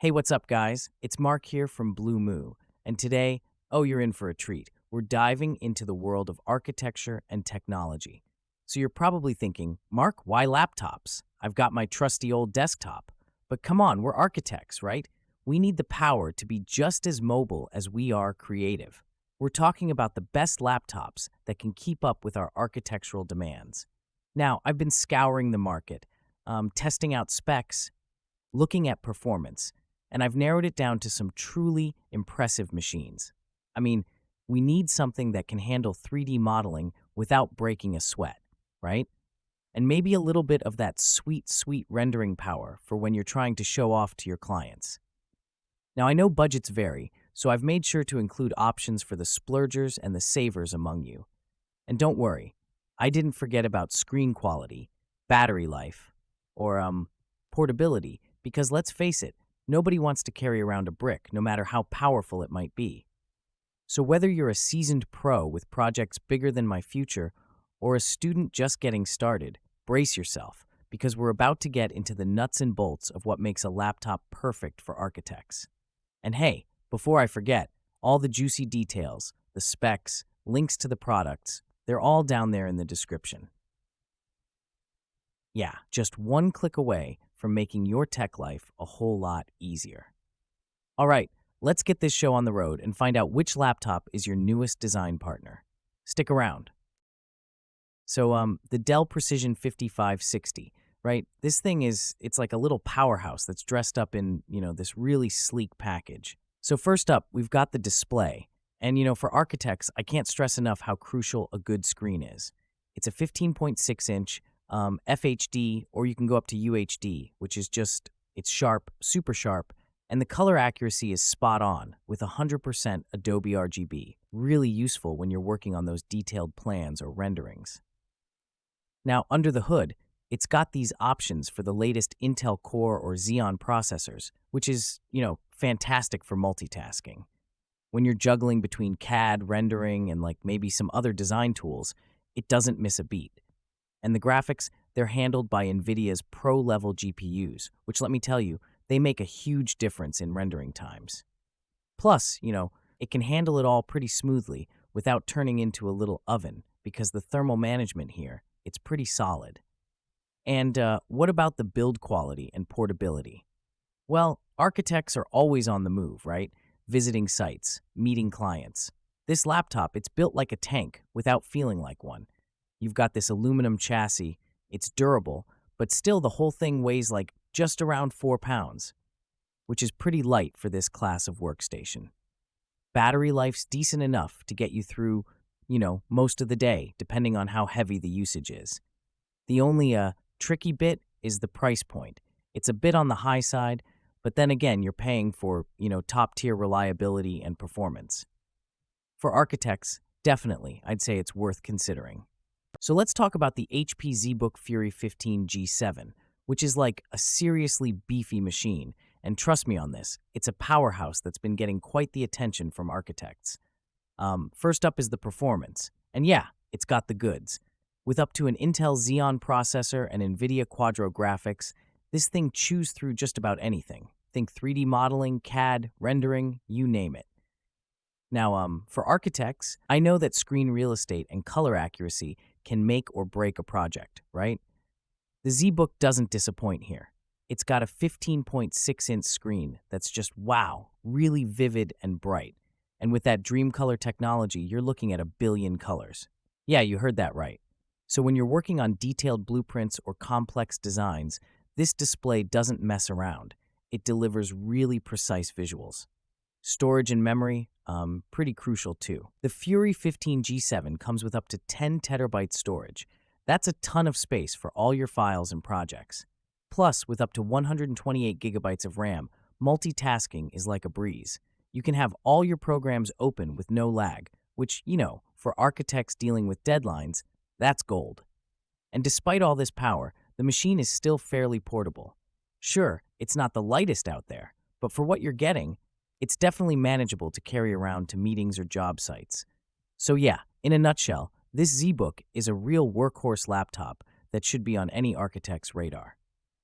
Hey, what's up, guys? It's Mark here from Blumoo, and today, oh, you're in for a treat. We're diving into the world of architecture and technology. So you're probably thinking, Mark, why laptops? I've got my trusty old desktop. But come on, we're architects, right? We need the power to be just as mobile as we are creative. We're talking about the best laptops that can keep up with our architectural demands. Now, I've been scouring the market, testing out specs, looking at performance, and I've narrowed it down to some truly impressive machines. I mean, we need something that can handle 3D modeling without breaking a sweat, right? And maybe a little bit of that sweet, sweet rendering power for when you're trying to show off to your clients. Now, I know budgets vary, so I've made sure to include options for the splurgers and the savers among you. And don't worry, I didn't forget about screen quality, battery life, or portability, because let's face it, nobody wants to carry around a brick, no matter how powerful it might be. So whether you're a seasoned pro with projects bigger than my future, or a student just getting started, brace yourself, because we're about to get into the nuts and bolts of what makes a laptop perfect for architects. And hey, before I forget, all the juicy details, the specs, links to the products, they're all down there in the description. Yeah, just one click away from making your tech life a whole lot easier. All right, let's get this show on the road and find out which laptop is your newest design partner. Stick around. So, the Dell Precision 5560, right? This thing it's like a little powerhouse that's dressed up in, this really sleek package. So first up, we've got the display. And, for architects, I can't stress enough how crucial a good screen is. It's a 15.6-inch FHD, or you can go up to UHD, which is it's sharp, super sharp, and the color accuracy is spot on with 100% Adobe RGB, really useful when you're working on those detailed plans or renderings. Now, under the hood, it's got these options for the latest Intel Core or Xeon processors, which is, fantastic for multitasking. When you're juggling between CAD, rendering, and maybe some other design tools, it doesn't miss a beat. And the graphics, they're handled by NVIDIA's pro-level GPUs, which let me tell you, they make a huge difference in rendering times. Plus, it can handle it all pretty smoothly without turning into a little oven because the thermal management here, it's pretty solid. And what about the build quality and portability? Well, architects are always on the move, right? Visiting sites, meeting clients. This laptop, it's built like a tank without feeling like one. You've got this aluminum chassis, it's durable, but still the whole thing weighs just around 4 pounds, which is pretty light for this class of workstation. Battery life's decent enough to get you through, most of the day, depending on how heavy the usage is. The only tricky bit is the price point. It's a bit on the high side, but then again, you're paying for, top-tier reliability and performance. For architects, definitely, I'd say it's worth considering. So let's talk about the HP ZBook Fury 15 G7, which is like a seriously beefy machine. And trust me on this, it's a powerhouse that's been getting quite the attention from architects. First up is the performance. And yeah, it's got the goods. With up to an Intel Xeon processor and NVIDIA Quadro graphics, this thing chews through just about anything. Think 3D modeling, CAD, rendering, you name it. Now, for architects, I know that screen real estate and color accuracy can make or break a project, right? The ZBook doesn't disappoint here. It's got a 15.6-inch screen that's just, wow, really vivid and bright. And with that dream color technology, you're looking at 1 billion colors. Yeah, you heard that right. So when you're working on detailed blueprints or complex designs, this display doesn't mess around. It delivers really precise visuals. Storage and memory, pretty crucial too. The Fury 15 G7 comes with up to 10 terabyte storage. That's a ton of space for all your files and projects. Plus, with up to 128 gigabytes of RAM, multitasking is like a breeze. You can have all your programs open with no lag, which, for architects dealing with deadlines, that's gold. And despite all this power, the machine is still fairly portable. Sure, it's not the lightest out there, but for what you're getting, it's definitely manageable to carry around to meetings or job sites. So yeah, in a nutshell, this ZBook is a real workhorse laptop that should be on any architect's radar.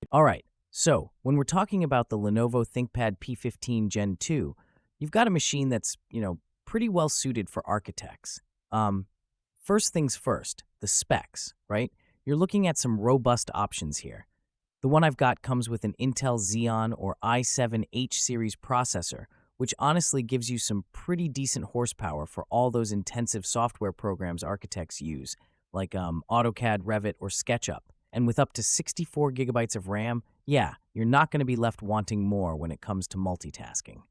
All right, So, when we're talking about the Lenovo ThinkPad P15 Gen 2, you've got a machine that's, pretty well suited for architects. Um, First things first, the specs, right? You're looking at some robust options here. The one I've got comes with an Intel Xeon or i7 H series processor, which honestly gives you some pretty decent horsepower for all those intensive software programs architects use, like AutoCAD, Revit, or SketchUp. And with up to 64 gigabytes of RAM, yeah, you're not going to be left wanting more when it comes to multitasking.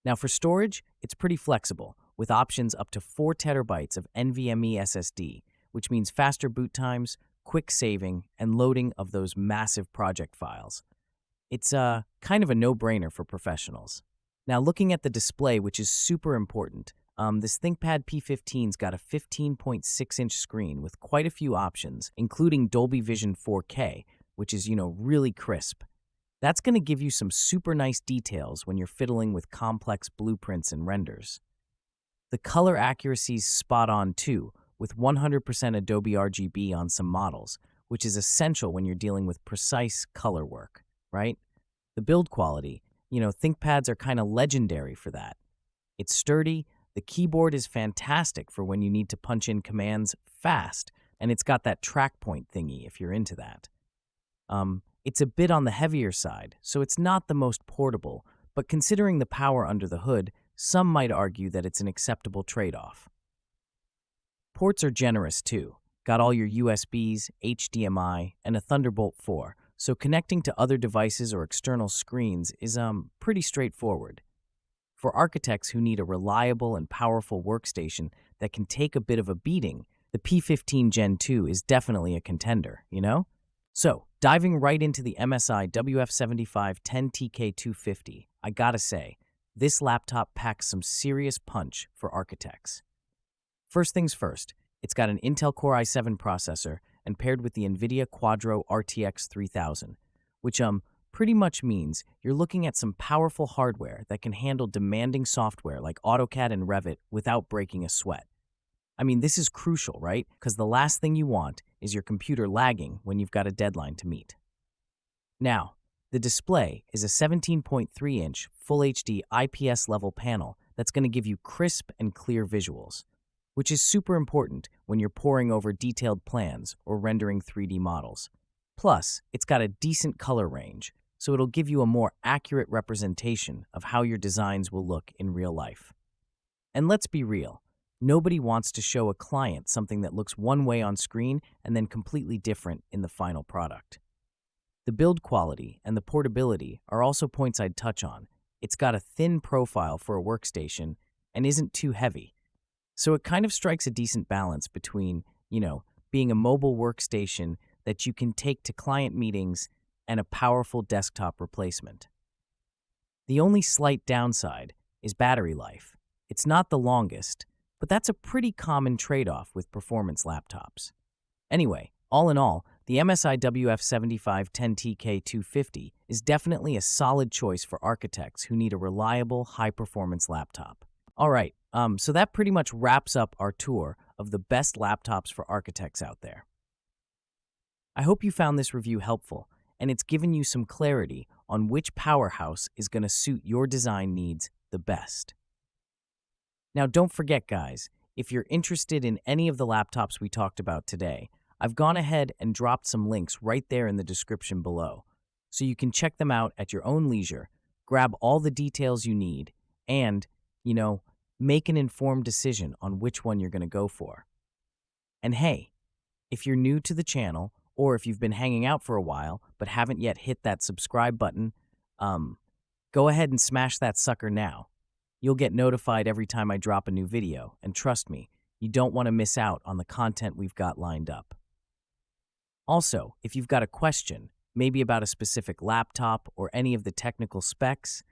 Now, for storage, it's pretty flexible, with options up to 4 terabytes of NVMe SSD, which means faster boot times, quick saving, and loading of those massive project files. It's kind of a no-brainer for professionals. Now, looking at the display, which is super important, this ThinkPad P15's got a 15.6-inch screen with quite a few options, including Dolby Vision 4K, which is, really crisp. That's going to give you some super nice details when you're fiddling with complex blueprints and renders. The color accuracy's spot on too, with 100% Adobe RGB on some models, which is essential when you're dealing with precise color work, right? The build quality, ThinkPads are kind of legendary for that. It's sturdy, the keyboard is fantastic for when you need to punch in commands fast, and it's got that track point thingy if you're into that. It's a bit on the heavier side, so it's not the most portable, but considering the power under the hood, some might argue that it's an acceptable trade-off. Ports are generous too. Got all your USBs, HDMI, and a Thunderbolt 4, so connecting to other devices or external screens is pretty straightforward. For architects who need a reliable and powerful workstation that can take a bit of a beating, the P15 Gen 2 is definitely a contender, So, diving right into the MSI WF75 10TK250, I gotta say, this laptop packs some serious punch for architects. First things first, it's got an Intel Core i7 processor and paired with the NVIDIA Quadro RTX 3000, which pretty much means you're looking at some powerful hardware that can handle demanding software like AutoCAD and Revit without breaking a sweat. I mean, this is crucial, right? Because the last thing you want is your computer lagging when you've got a deadline to meet. Now, the display is a 17.3-inch Full HD IPS level panel that's going to give you crisp and clear visuals, which is super important when you're poring over detailed plans or rendering 3D models. Plus, it's got a decent color range, so it'll give you a more accurate representation of how your designs will look in real life. And let's be real, nobody wants to show a client something that looks one way on screen and then completely different in the final product. The build quality and the portability are also points I'd touch on. It's got a thin profile for a workstation and isn't too heavy. So it kind of strikes a decent balance between, being a mobile workstation that you can take to client meetings and a powerful desktop replacement. The only slight downside is battery life. It's not the longest, but that's a pretty common trade-off with performance laptops. Anyway, all in all, the MSI WF75 10TK250 is definitely a solid choice for architects who need a reliable, high-performance laptop. All right, so that pretty much wraps up our tour of the best laptops for architects out there. I hope you found this review helpful, and it's given you some clarity on which powerhouse is going to suit your design needs the best. Now, don't forget, guys, if you're interested in any of the laptops we talked about today, I've gone ahead and dropped some links right there in the description below, so you can check them out at your own leisure, grab all the details you need, and, make an informed decision on which one you're going to go for. And hey, if you're new to the channel, or if you've been hanging out for a while but haven't yet hit that subscribe button, go ahead and smash that sucker now. You'll get notified every time I drop a new video, and trust me, you don't want to miss out on the content we've got lined up. Also, if you've got a question, maybe about a specific laptop or any of the technical specs,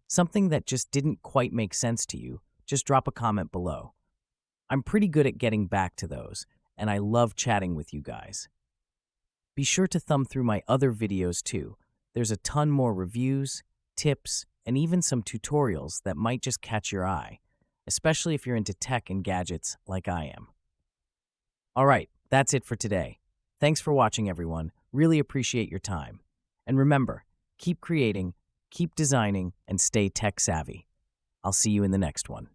something that just didn't quite make sense to you, just drop a comment below. I'm pretty good at getting back to those, and I love chatting with you guys. Be sure to thumb through my other videos too. There's a ton more reviews, tips, and even some tutorials that might just catch your eye, especially if you're into tech and gadgets like I am. All right, that's it for today. Thanks for watching, everyone. Really appreciate your time. And remember, keep creating, keep designing, and stay tech savvy. I'll see you in the next one.